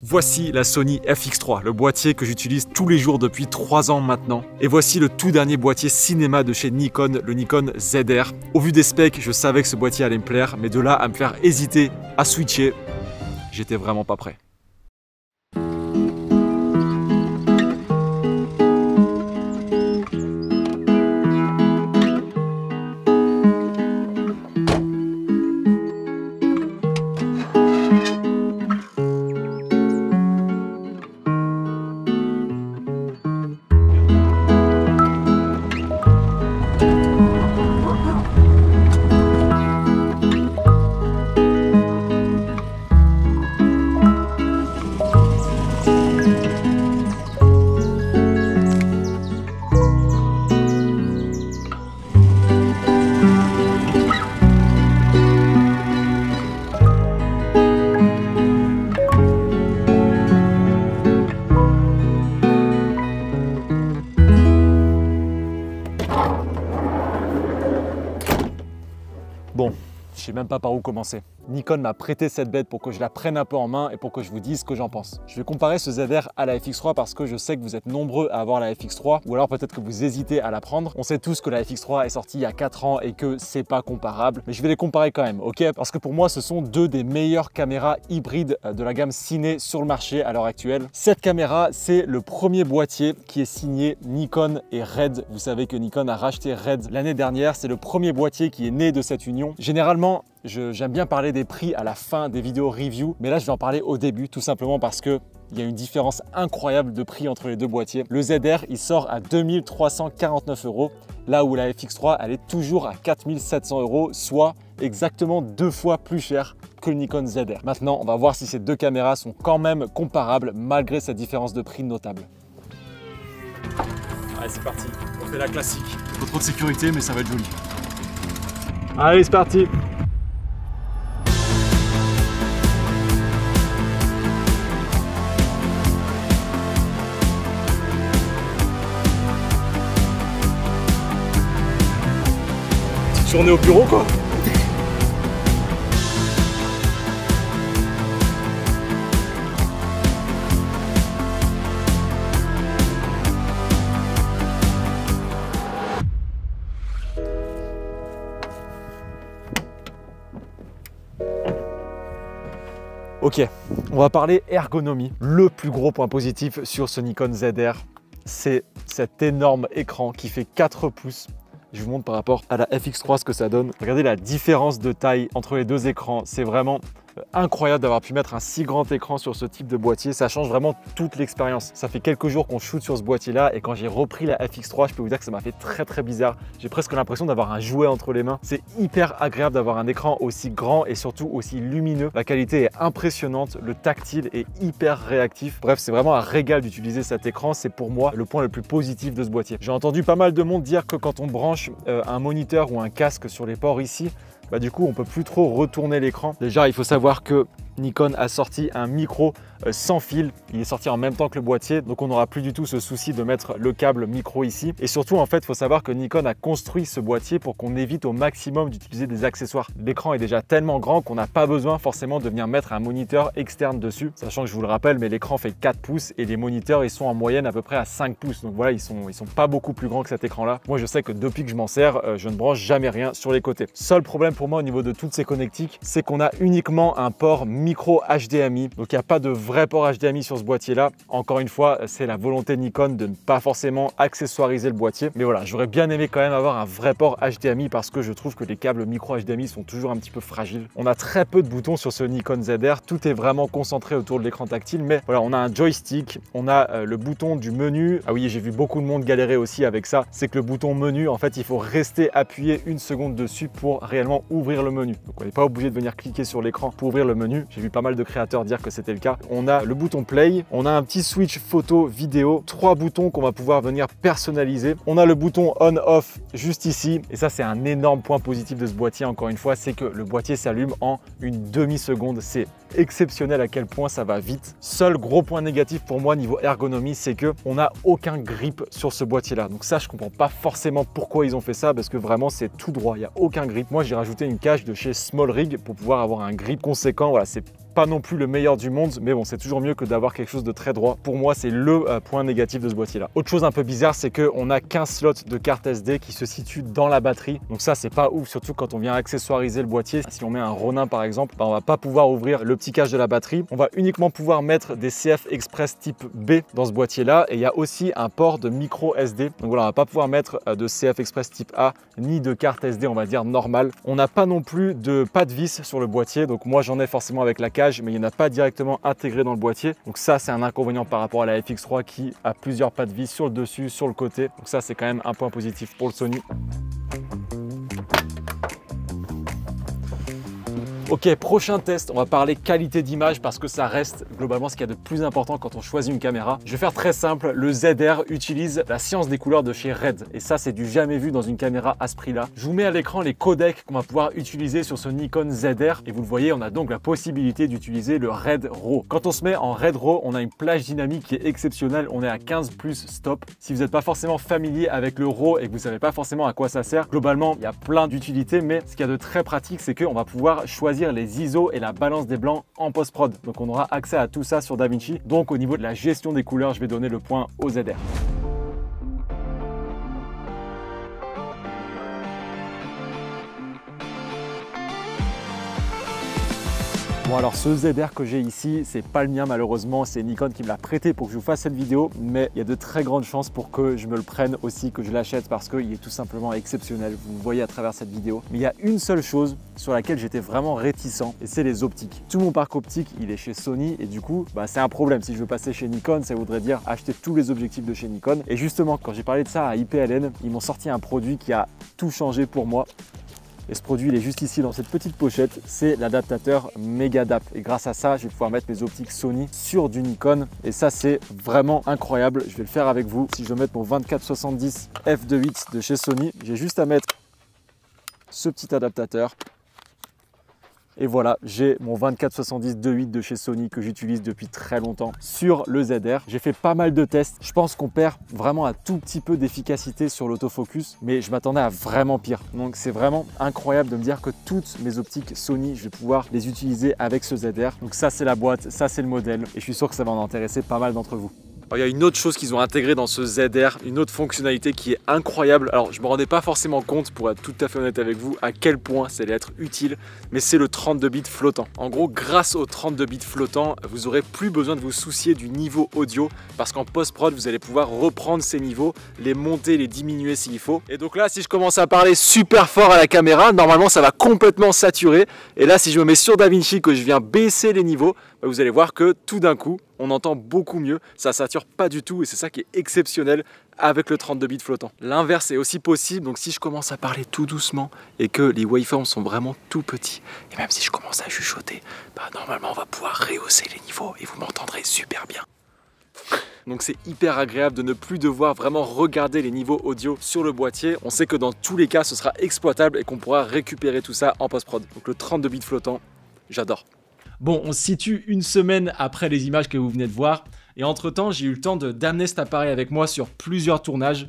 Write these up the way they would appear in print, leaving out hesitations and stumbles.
Voici la Sony FX3, le boîtier que j'utilise tous les jours depuis 3 ans maintenant. Et voici le tout dernier boîtier cinéma de chez Nikon, le Nikon ZR. Au vu des specs, je savais que ce boîtier allait me plaire, mais de là à me faire hésiter à switcher, j'étais vraiment pas prêt. Bon, je sais même pas par où commencer. Nikon m'a prêté cette bête pour que je la prenne un peu en main et pour que je vous dise ce que j'en pense. Je vais comparer ce ZR à la FX3 parce que je sais que vous êtes nombreux à avoir la FX3 ou alors peut-être que vous hésitez à la prendre. On sait tous que la FX3 est sortie il y a 4 ans et que c'est pas comparable, mais je vais les comparer quand même, ok? Parce que pour moi, ce sont deux des meilleures caméras hybrides de la gamme ciné sur le marché à l'heure actuelle. Cette caméra, c'est le premier boîtier qui est signé Nikon et Red. Vous savez que Nikon a racheté Red l'année dernière. C'est le premier boîtier qui est né de cette union. Généralement, j'aime bien parler des prix à la fin des vidéos review, mais là je vais en parler au début tout simplement parce que il y a une différence incroyable de prix entre les deux boîtiers. Le ZR, il sort à 2349 €, là où la FX3, elle est toujours à 4700 €, soit exactement 2 fois plus cher que le Nikon ZR. Maintenant, on va voir si ces deux caméras sont quand même comparables malgré cette différence de prix notable. Allez, c'est parti, on fait la classique. Pas trop de sécurité, mais ça va être joli. Allez, c'est parti. Journée au bureau quoi. Ok, on va parler ergonomie. Le plus gros point positif sur ce Nikon ZR, c'est cet énorme écran qui fait 4 pouces. Je vous montre par rapport à la FX3 ce que ça donne. Regardez la différence de taille entre les deux écrans. C'est vraiment incroyable d'avoir pu mettre un si grand écran sur ce type de boîtier. Ça change vraiment toute l'expérience. Ça fait quelques jours qu'on shoot sur ce boîtier-là et quand j'ai repris la FX3, je peux vous dire que ça m'a fait très bizarre. J'ai presque l'impression d'avoir un jouet entre les mains. C'est hyper agréable d'avoir un écran aussi grand et surtout aussi lumineux. La qualité est impressionnante. Le tactile est hyper réactif. Bref, c'est vraiment un régal d'utiliser cet écran. C'est pour moi le point le plus positif de ce boîtier. J'ai entendu pas mal de monde dire que quand on branche un moniteur ou un casque sur les ports ici, du coup on peut plus trop retourner l'écran. Déjà il faut savoir que Nikon a sorti un micro sans fil, il est sorti en même temps que le boîtier, donc on n'aura plus du tout ce souci de mettre le câble micro ici. Et surtout en fait il faut savoir que Nikon a construit ce boîtier pour qu'on évite au maximum d'utiliser des accessoires. L'écran est déjà tellement grand qu'on n'a pas besoin forcément de venir mettre un moniteur externe dessus, sachant que je vous le rappelle, mais l'écran fait 4 pouces et les moniteurs ils sont en moyenne à peu près à 5 pouces, donc voilà, ils sont pas beaucoup plus grands que cet écran là. Moi je sais que depuis que je m'en sers, je ne branche jamais rien sur les côtés. Seul problème pour moi au niveau de toutes ces connectiques, c'est qu'on a uniquement un port micro HDMI, donc il n'y a pas de vrai port HDMI sur ce boîtier là. Encore une fois, c'est la volonté Nikon de ne pas forcément accessoiriser le boîtier, mais voilà, j'aurais bien aimé quand même avoir un vrai port HDMI parce que je trouve que les câbles micro HDMI sont toujours un petit peu fragiles. On a très peu de boutons sur ce Nikon ZR, tout est vraiment concentré autour de l'écran tactile, mais voilà, on a un joystick, on a le bouton du menu. Ah oui, j'ai vu beaucoup de monde galérer aussi avec ça, c'est que le bouton menu, en fait, il faut rester appuyé 1 seconde dessus pour réellement ouvrir le menu. Donc on n'est pas obligé de venir cliquer sur l'écran pour ouvrir le menu. J'ai vu pas mal de créateurs dire que c'était le cas. On a le bouton play, on a un petit switch photo vidéo, 3 boutons qu'on va pouvoir venir personnaliser. On a le bouton on off juste ici et ça c'est un énorme point positif de ce boîtier encore une fois, c'est que le boîtier s'allume en une demi-seconde. C'est exceptionnel à quel point ça va vite. Seul gros point négatif pour moi niveau ergonomie, c'est que on n'a aucun grip sur ce boîtier là. Donc ça je comprends pas forcément pourquoi ils ont fait ça parce que vraiment c'est tout droit, il n'y a aucun grip. Moi j'ai rajouté une cache de chez Small Rig pour pouvoir avoir un grip conséquent. Voilà, c'est pas non plus le meilleur du monde, mais bon, c'est toujours mieux que d'avoir quelque chose de très droit. Pour moi, c'est le point négatif de ce boîtier-là. Autre chose un peu bizarre, c'est qu'on a 15 slots de carte SD qui se situent dans la batterie. Donc ça, c'est pas ouf, surtout quand on vient accessoiriser le boîtier. Si on met un Ronin par exemple, on va pas pouvoir ouvrir le petit cache de la batterie. On va uniquement pouvoir mettre des CF Express type B dans ce boîtier-là. Et il y a aussi un port de micro SD. Donc voilà, on va pas pouvoir mettre de CF Express type A ni de carte SD, on va dire normale. On n'a pas non plus de pas de vis sur le boîtier. Donc moi, j'en ai forcément avec la cage, mais il n'y en a pas directement intégré dans le boîtier. Donc ça, c'est un inconvénient par rapport à la FX3 qui a plusieurs pas de vis sur le dessus, sur le côté. Donc ça, c'est quand même un point positif pour le Sony. Ok, prochain test, on va parler qualité d'image parce que ça reste globalement ce qu'il y a de plus important quand on choisit une caméra. Je vais faire très simple, le ZR utilise la science des couleurs de chez Red et ça c'est du jamais vu dans une caméra à ce prix-là. Je vous mets à l'écran les codecs qu'on va pouvoir utiliser sur ce Nikon ZR et vous le voyez, on a donc la possibilité d'utiliser le Red RAW. Quand on se met en Red RAW, on a une plage dynamique qui est exceptionnelle, on est à 15 plus stop. Si vous n'êtes pas forcément familier avec le RAW et que vous ne savez pas forcément à quoi ça sert, globalement il y a plein d'utilités, mais ce qu'il y a de très pratique, c'est qu'on va pouvoir choisir les ISO et la balance des blancs en post-prod. Donc on aura accès à tout ça sur DaVinci. Donc au niveau de la gestion des couleurs, je vais donner le point au ZR. Bon alors ce ZR que j'ai ici, c'est pas le mien malheureusement, c'est Nikon qui me l'a prêté pour que je vous fasse cette vidéo, mais il y a de très grandes chances pour que je me le prenne aussi, que je l'achète parce qu'il est tout simplement exceptionnel, vous le voyez à travers cette vidéo. Mais il y a une seule chose sur laquelle j'étais vraiment réticent et c'est les optiques. Tout mon parc optique, il est chez Sony et du coup, c'est un problème. Si je veux passer chez Nikon, ça voudrait dire acheter tous les objectifs de chez Nikon. Et justement, quand j'ai parlé de ça à IPLN, ils m'ont sorti un produit qui a tout changé pour moi. Et ce produit, il est juste ici dans cette petite pochette, c'est l'adaptateur Megadap. Et grâce à ça, je vais pouvoir mettre mes optiques Sony sur du Nikon. Et ça, c'est vraiment incroyable. Je vais le faire avec vous. Si je veux mettre mon 24-70 f2.8 de chez Sony, j'ai juste à mettre ce petit adaptateur. Et voilà, j'ai mon 24-70 2.8 de chez Sony que j'utilise depuis très longtemps sur le ZR. J'ai fait pas mal de tests. Je pense qu'on perd vraiment un tout petit peu d'efficacité sur l'autofocus, mais je m'attendais à vraiment pire. Donc c'est vraiment incroyable de me dire que toutes mes optiques Sony, je vais pouvoir les utiliser avec ce ZR. Donc ça c'est la boîte, ça c'est le modèle et je suis sûr que ça va en intéresser pas mal d'entre vous. Alors, il y a une autre chose qu'ils ont intégrée dans ce ZR, une autre fonctionnalité qui est incroyable. Alors je ne me rendais pas forcément compte, pour être tout à fait honnête avec vous, à quel point ça allait être utile, mais c'est le 32 bits flottant. En gros, grâce au 32 bits flottant, vous n'aurez plus besoin de vous soucier du niveau audio, parce qu'en post-prod, vous allez pouvoir reprendre ces niveaux, les monter, les diminuer s'il faut. Et donc là, si je commence à parler super fort à la caméra, normalement ça va complètement saturer. Et là, si je me mets sur DaVinci, que je viens baisser les niveaux, vous allez voir que tout d'un coup, on entend beaucoup mieux, ça sature pas du tout et c'est ça qui est exceptionnel avec le 32 bits flottant. L'inverse est aussi possible, donc si je commence à parler tout doucement et que les waveforms sont vraiment tout petits, et même si je commence à chuchoter, normalement on va pouvoir rehausser les niveaux et vous m'entendrez super bien. Donc c'est hyper agréable de ne plus devoir vraiment regarder les niveaux audio sur le boîtier. On sait que dans tous les cas, ce sera exploitable et qu'on pourra récupérer tout ça en post-prod. Donc le 32 bits flottant, j'adore. Bon, on se situe une semaine après les images que vous venez de voir. Et entre-temps, j'ai eu le temps d'amener cet appareil avec moi sur plusieurs tournages.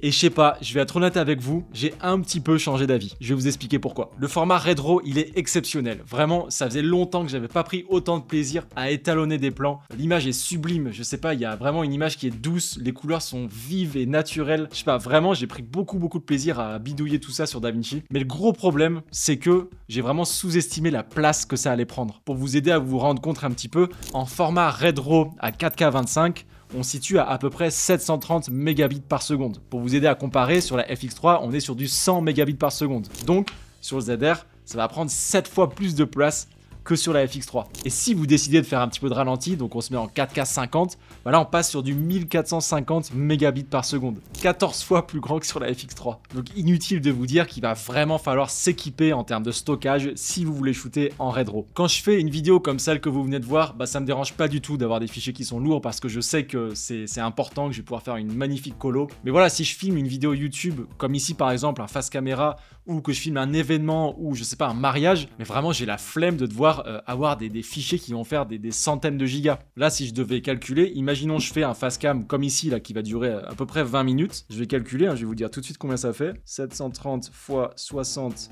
Et je sais pas, je vais être honnête avec vous, j'ai un petit peu changé d'avis. Je vais vous expliquer pourquoi. Le format Red RAW, il est exceptionnel. Vraiment, ça faisait longtemps que j'avais pas pris autant de plaisir à étalonner des plans. L'image est sublime, je sais pas, il y a vraiment une image qui est douce, les couleurs sont vives et naturelles. Je sais pas, vraiment, j'ai pris beaucoup de plaisir à bidouiller tout ça sur DaVinci. Mais le gros problème, c'est que j'ai vraiment sous-estimé la place que ça allait prendre. Pour vous aider à vous rendre compte un petit peu, en format Red RAW à 4K 25, on se situe à peu près 730 mégabits par seconde. Pour vous aider à comparer, sur la FX3, on est sur du 100 mégabits par seconde. Donc, sur le ZR, ça va prendre 7 fois plus de place que sur la FX3. Et si vous décidez de faire un petit peu de ralenti, donc on se met en 4K 50, là on passe sur du 1450 mégabits par seconde. 14 fois plus grand que sur la FX3. Donc inutile de vous dire qu'il va vraiment falloir s'équiper en termes de stockage si vous voulez shooter en Red RAW. Quand je fais une vidéo comme celle que vous venez de voir, ça me dérange pas du tout d'avoir des fichiers qui sont lourds parce que je sais que c'est important, que je vais pouvoir faire une magnifique colo. Mais voilà, si je filme une vidéo YouTube, comme ici par exemple un face caméra, ou que je filme un événement ou je sais pas un mariage, mais vraiment j'ai la flemme de devoir avoir des fichiers qui vont faire des centaines de gigas. Là si je devais calculer, imaginons je fais un facecam comme ici là qui va durer à peu près 20 minutes, je vais calculer, hein, je vais vous dire tout de suite combien ça fait, 730 x 60 x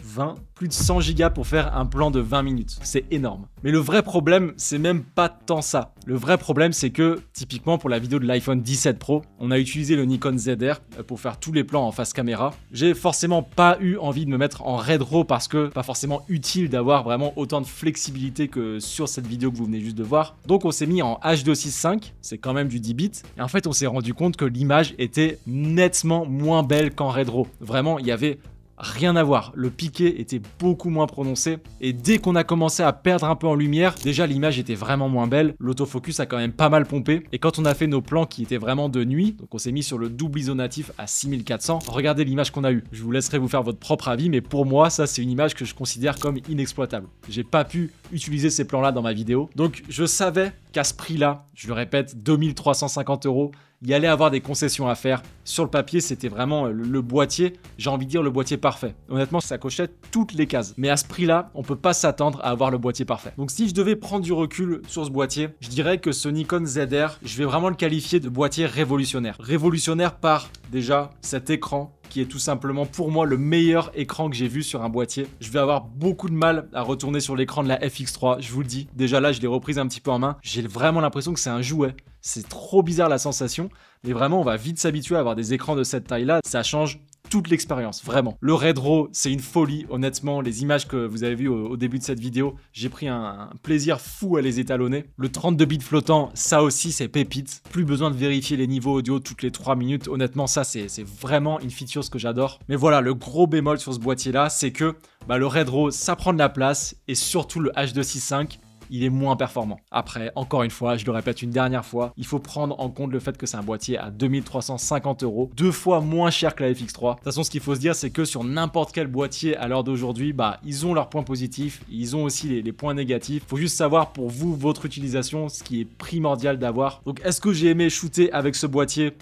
20, plus de 100 gigas pour faire un plan de 20 minutes, c'est énorme. Mais le vrai problème c'est même pas tant ça, le vrai problème c'est que typiquement pour la vidéo de l'iPhone 17 Pro, on a utilisé le Nikon ZR pour faire tous les plans en face caméra. J'ai forcément pas eu envie de me mettre en RAID RAW parce que pas forcément utile d'avoir vraiment autant de flexibilité que sur cette vidéo que vous venez juste de voir. Donc on s'est mis en H265, c'est quand même du 10 bits. Et en fait on s'est rendu compte que l'image était nettement moins belle qu'en RAID RAW. Vraiment il y avait rien à voir, le piqué était beaucoup moins prononcé et dès qu'on a commencé à perdre un peu en lumière, déjà l'image était vraiment moins belle, l'autofocus a quand même pas mal pompé et quand on a fait nos plans qui étaient vraiment de nuit, donc on s'est mis sur le double ISO natif à 6400, regardez l'image qu'on a eue. Je vous laisserai vous faire votre propre avis, mais pour moi ça c'est une image que je considère comme inexploitable. J'ai pas pu utiliser ces plans là dans ma vidéo, donc je savais qu'à ce prix là, je le répète, 2350 €, il y allait avoir des concessions à faire. Sur le papier, c'était vraiment le boîtier, j'ai envie de dire le boîtier parfait. Honnêtement, ça cochait toutes les cases. Mais à ce prix-là, on peut pas s'attendre à avoir le boîtier parfait. Donc si je devais prendre du recul sur ce boîtier, je dirais que ce Nikon ZR, je vais vraiment le qualifier de boîtier révolutionnaire. Révolutionnaire par, déjà, cet écran qui est tout simplement pour moi le meilleur écran que j'ai vu sur un boîtier. Je vais avoir beaucoup de mal à retourner sur l'écran de la FX3, je vous le dis. Déjà là, je l'ai reprise un petit peu en main. J'ai vraiment l'impression que c'est un jouet. C'est trop bizarre la sensation, mais vraiment on va vite s'habituer à avoir des écrans de cette taille-là. Ça change toute l'expérience, vraiment. Le RAID RAW, c'est une folie, honnêtement. Les images que vous avez vues au début de cette vidéo, j'ai pris un plaisir fou à les étalonner. Le 32 bits flottant, ça aussi, c'est pépite. Plus besoin de vérifier les niveaux audio toutes les 3 minutes. Honnêtement, ça, c'est vraiment une feature que j'adore. Mais voilà, le gros bémol sur ce boîtier-là, c'est que le RAID RAW, ça prend de la place et surtout le H265, il est moins performant. Après, encore une fois, je le répète une dernière fois, il faut prendre en compte le fait que c'est un boîtier à 2350 €, 2 fois moins cher que la FX3. De toute façon, ce qu'il faut se dire, c'est que sur n'importe quel boîtier à l'heure d'aujourd'hui, ils ont leurs points positifs, ils ont aussi les points négatifs. Il faut juste savoir pour vous, votre utilisation, ce qui est primordial d'avoir. Donc, est-ce que j'ai aimé shooter avec ce boîtier?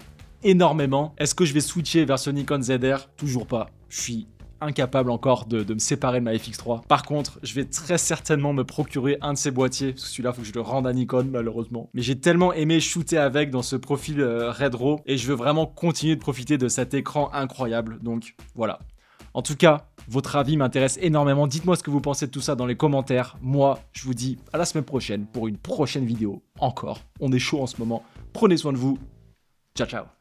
Énormément. Est-ce que je vais switcher vers ce Nikon ZR? Toujours pas. Je suis incapable encore de me séparer de ma FX3. Par contre, je vais très certainement me procurer un de ces boîtiers, parce que celui-là, il faut que je le rende à Nikon, malheureusement. Mais j'ai tellement aimé shooter avec dans ce profil RAID RAW, et je veux vraiment continuer de profiter de cet écran incroyable. Donc, voilà. En tout cas, votre avis m'intéresse énormément. Dites-moi ce que vous pensez de tout ça dans les commentaires. Moi, je vous dis à la semaine prochaine pour une prochaine vidéo. Encore. On est chaud en ce moment. Prenez soin de vous. Ciao, ciao.